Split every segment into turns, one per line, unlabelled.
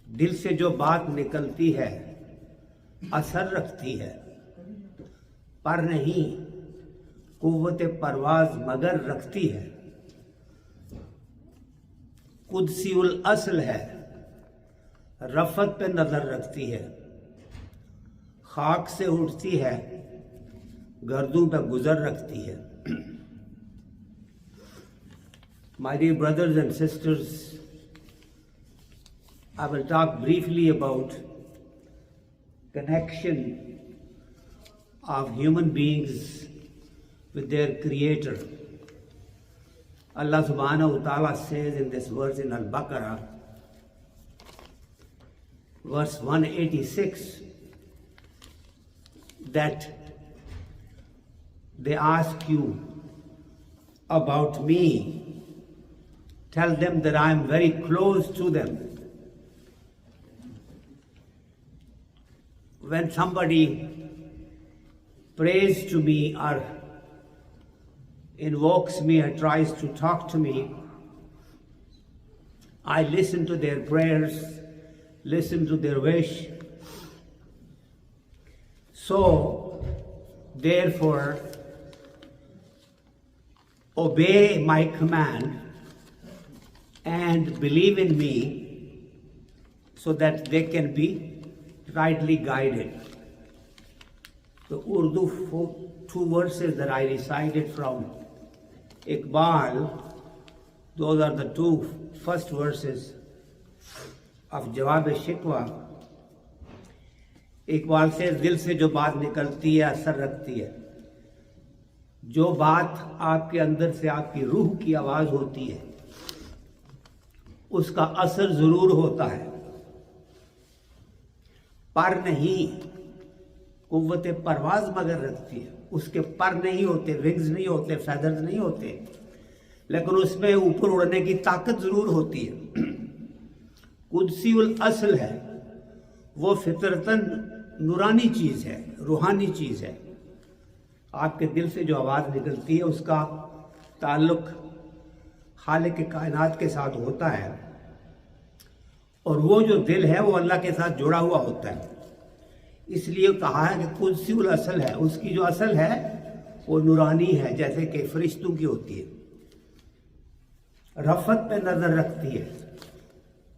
دل سے جو بات نکلتی ہے اثر رکھتی ہے، پر نہیں قوت پرواز مگر رکھتی ہے۔ قدسی الاصل ہے، رفعت پہ نظر رکھتی ہے، خاک سے اٹھتی ہے، گردوں پہ گزر رکھتی ہے۔ My dear brothers and sisters, I will talk briefly about connection of human beings with their Creator. Allah subhanahu wa ta'ala says in this verse in Al-Baqarah, verse 186, that they ask you about me, tell them that I am very close to them. When somebody prays to me or invokes me or tries to talk to me, I listen to their prayers, listen to their wish. So, therefore, obey my command and believe in me so that they can be rightly guided. The Urdu two verses that I recited from Qbal, those are the two first verses of Jawab Shikwah. Qbal says, دل سے جو بات نکلتی ہے اثر رکھتی ہے۔ جو بات آپ کے اندر سے آپ کی روح کی آواز ہوتی ہے اس کا اثر ضرور ہوتا ہے، پر نہیں قوت پرواز مگر رکھتی ہے۔ اس کے پر نہیں ہوتے، ونگز نہیں ہوتے، فیدرز نہیں ہوتے، لیکن اس میں اوپر اڑنے کی طاقت ضرور ہوتی ہے۔ قدسی الاصل ہے، وہ فطرتاً نورانی چیز ہے، روحانی چیز ہے۔ آپ کے دل سے جو آواز نکلتی ہے اس کا تعلق خالق کائنات کے ساتھ ہوتا ہے، اور وہ جو دل ہے وہ اللہ کے ساتھ جڑا ہوا ہوتا ہے۔ اس لیے کہا ہے کہ قدسی الاصل ہے، اس کی جو اصل ہے وہ نورانی ہے، جیسے کہ فرشتوں کی ہوتی ہے۔ رفعت پہ نظر رکھتی ہے،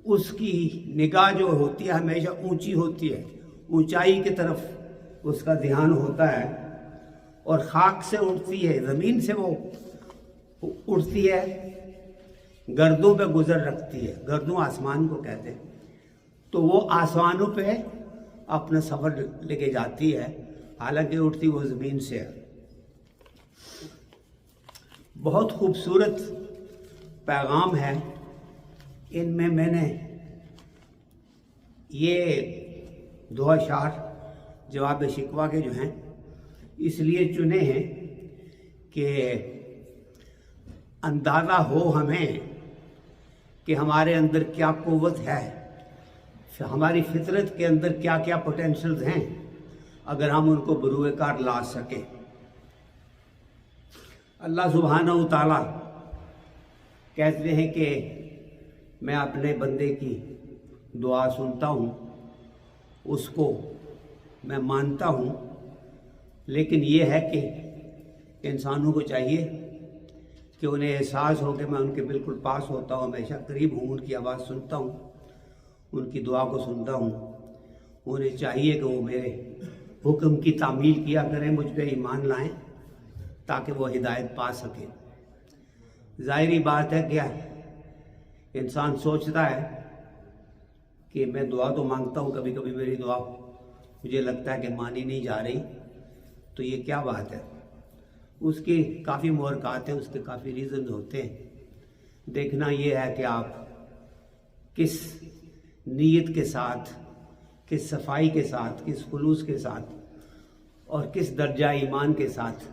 اس کی نگاہ جو ہوتی ہے ہمیشہ اونچی ہوتی ہے، اونچائی کی طرف اس کا دھیان ہوتا ہے، اور خاک سے اٹھتی ہے، زمین سے وہ اٹھتی ہے، گردوں پہ گزر رکھتی ہے۔ گردوں آسمان کو کہتے ہیں، تو وہ آسمانوں پہ اپنا سفر لے کے جاتی ہے، حالانکہ اٹھتی وہ زمین سے ہے۔ بہت خوبصورت پیغام ہے ان میں نے یہ دو اشعار جواب شکوہ کے جو ہیں اس لیے چنے ہیں کہ اندازہ ہو ہمیں کہ ہمارے اندر کیا قوت ہے، ہماری فطرت کے اندر کیا کیا پوٹینشلز ہیں، اگر ہم ان کو بروئے کار لا سکیں۔ اللہ سبحانہ و تعالیٰ کہتے ہیں کہ میں اپنے بندے کی دعا سنتا ہوں، اس کو میں مانتا ہوں، لیکن یہ ہے کہ انسانوں کو چاہیے کہ انہیں احساس ہو کہ میں ان کے بالکل پاس ہوتا ہوں، ہمیشہ قریب ہوں، ان کی آواز سنتا ہوں، ان کی دعا کو سنتا ہوں۔ انہیں چاہیے کہ وہ میرے حکم کی تعمیل کیا کریں، مجھ پہ ایمان لائیں تاکہ وہ ہدایت پا سکیں۔ ظاہری بات ہے کہ انسان سوچتا ہے کہ میں دعا تو مانگتا ہوں، کبھی کبھی میری دعا مجھے لگتا ہے کہ مانی نہیں جا رہی، تو یہ کیا بات ہے؟ اس کی کافی محرکات ہیں، اس کے کافی ریزن ہوتے ہیں۔ دیکھنا یہ ہے کہ آپ کس نیت کے ساتھ، کس صفائی کے ساتھ، کس خلوص کے ساتھ اور کس درجہ ایمان کے ساتھ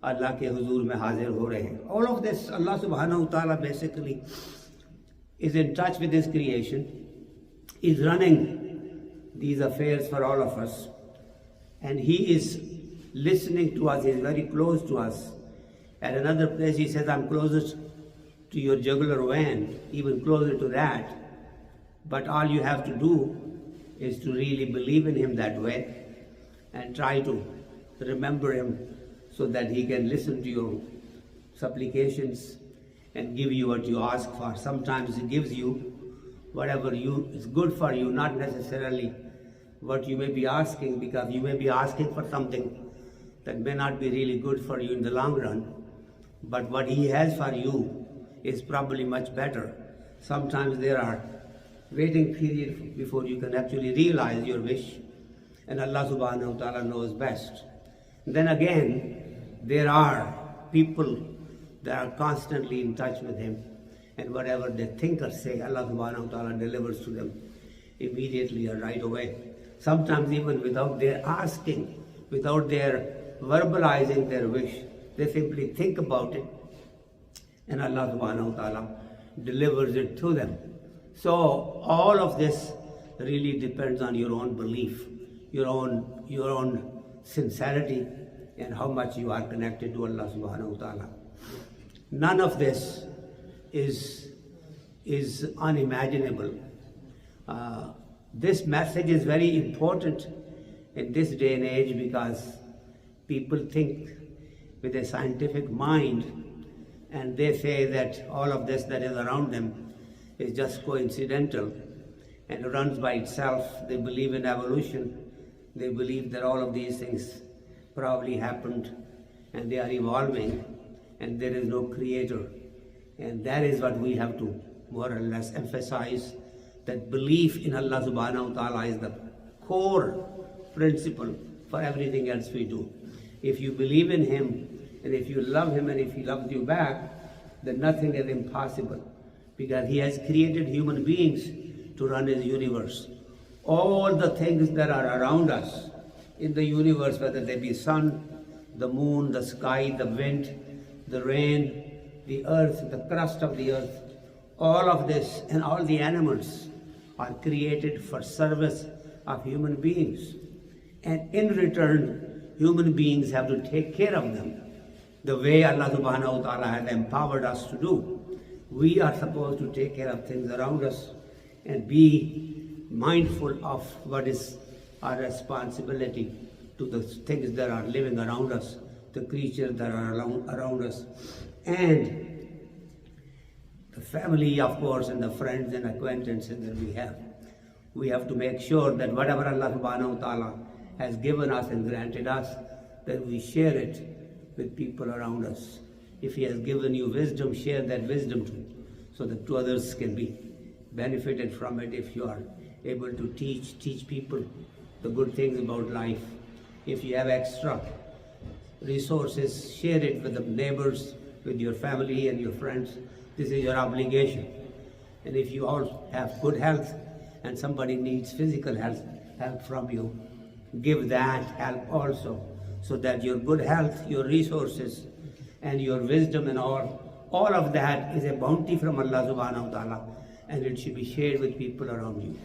اللہ کے حضور میں حاضر ہو رہے ہیں۔ All of this, اللہ سبحانہ و تعالیٰ basically is in touch with his creation, is running these affairs for all of us, and he is listening to us, he is very close to us. At another place he says, I'm closest to your jugular vein, even closer to that. But all you have to do is to really believe in him that way and try to remember him so that he can listen to your supplications and give you what you ask for. Sometimes he gives you whatever is good for you, not necessarily what you may be asking, because you may be asking for something that may not be really good for you in the long run. But what he has for you is probably much better. Sometimes there are waiting period before you can actually realize your wish, and Allah subhanahu wa ta'ala knows best. Then again, there are people that are constantly in touch with him, and whatever they think or say, Allah subhanahu wa ta'ala delivers to them immediately or right away. Sometimes even without their asking, without their verbalizing their wish, they simply think about it, and Allah subhanahu wa ta'ala delivers it to them. So all of this really depends on your own belief, your own sincerity, and how much you are connected to Allah subhanahu wa ta'ala. None of this is unimaginable. This message is very important in this day and age, because people think with a scientific mind, and they say that all of this that is around them is just coincidental and runs by itself. They believe in evolution. They believe that all of these things probably happened and they are evolving, and there is no creator. And that is what we have to more or less emphasize, that belief in Allah subhanahu wa ta'ala is the core principle for everything else we do. If you believe in him, and if you love him, and if he loves you back, then nothing is impossible, because he has created human beings to run his universe. All the things that are around us in the universe, whether they be sun, the moon, the sky, the wind, the rain, the earth, the crust of the earth, all of this and all the animals are created for service of human beings. And in return, human beings have to take care of them the way Allah subhanahu wa ta'ala has empowered us to do. We are supposed to take care of things around us and be mindful of what is our responsibility to the things that are living around us, the creatures that are around us, and the family, of course, and the friends and acquaintances that we have. We have to make sure that whatever Allah subhanahu wa ta'ala has given us and granted us, that we share it with people around us. If he has given you wisdom, share that wisdom too, so that two others can be benefited from it. If you are able to teach people the good things about life. If you have extra resources, share it with the neighbors, with your family and your friends. This is your obligation. And if you all have good health and somebody needs physical help from you, give that help also, so that your good health, your resources, and your wisdom and all of that is a bounty from Allah subhanahu wa ta'ala, and it should be shared with people around you.